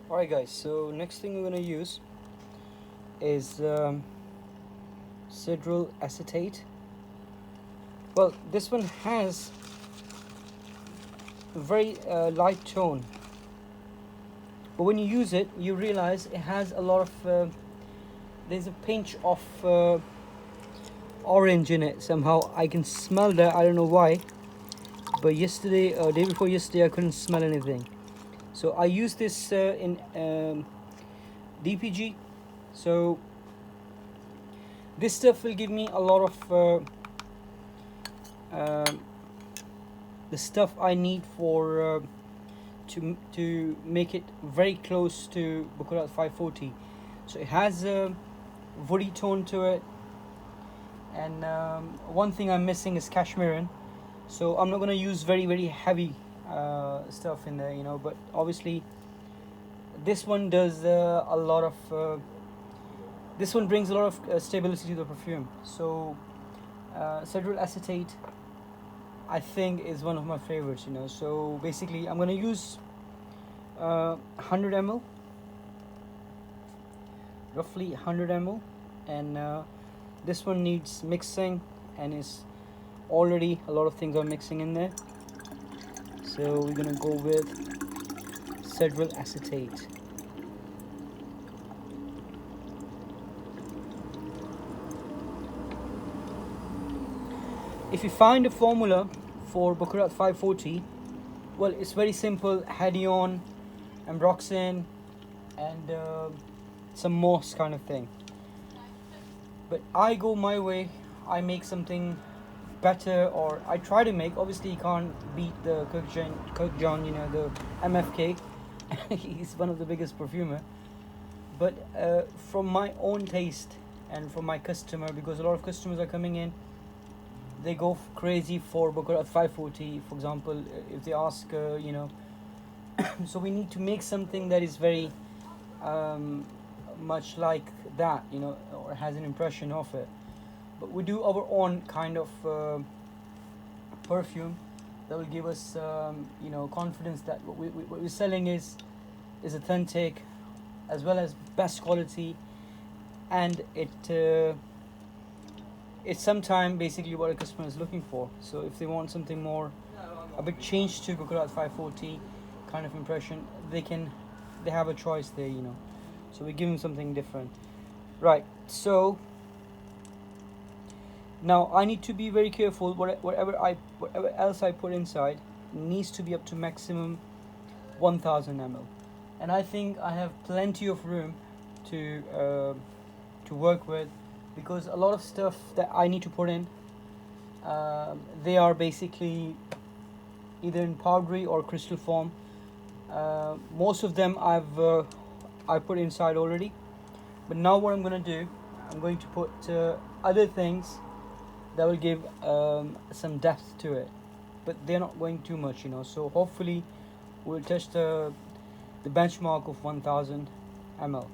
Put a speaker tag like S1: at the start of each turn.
S1: Alright guys, so next thing we're going to use is cedral acetate. Well, this one has a very light tone, but when you use it you realize it has a lot of there's a pinch of orange in it. Somehow I can smell that. I don't know why, but yesterday day before yesterday I couldn't smell anything. So I use this in DPG. So this stuff will give me a lot of the stuff I need for to make it very close to Baccarat 540. So it has a woody tone to it, and one thing I'm missing is cashmere. So I'm not going to use very heavy stuff in there, you know, but obviously this one does a lot of this one brings a lot of stability to the perfume. So cedral acetate I think is one of my favorites, you know. So basically I'm going to use 100 ml, roughly 100 ml, and this one needs mixing and is already a lot of things are mixing in there. So we're gonna go with cedral acetate. If you find a formula for Baccarat 540, well, it's very simple: Hedion, Ambroxan, and some moss kind of thing. But I go my way. I make something better, or I try to make. Obviously you can't beat the Kurkdjian, you know, the MFK. He's one of the biggest perfumer. But from my own taste and from my customer, because a lot of customers are coming in, they go crazy for Baccarat 540, for example, if they ask, you know. So we need to make something that is very much like that, you know, or has an impression of it. But we do our own kind of perfume that will give us, you know, confidence that what we're selling is authentic, as well as best quality, and it's sometimes basically what a customer is looking for. So if they want something more, a bit changed to Baccarat 540 kind of impression, they have a choice there, you know. So we give them something different, right? So now I need to be very careful. Whatever else I put inside needs to be up to maximum 1000 ml, and I think I have plenty of room to work with, because a lot of stuff that I need to put in, they are basically either in powdery or crystal form. Most of them I put inside already, but now what I'm going to do, I'm going to put other things that will give some depth to it, but they're not going too much, you know. So hopefully we'll touch the benchmark of 1000 ml.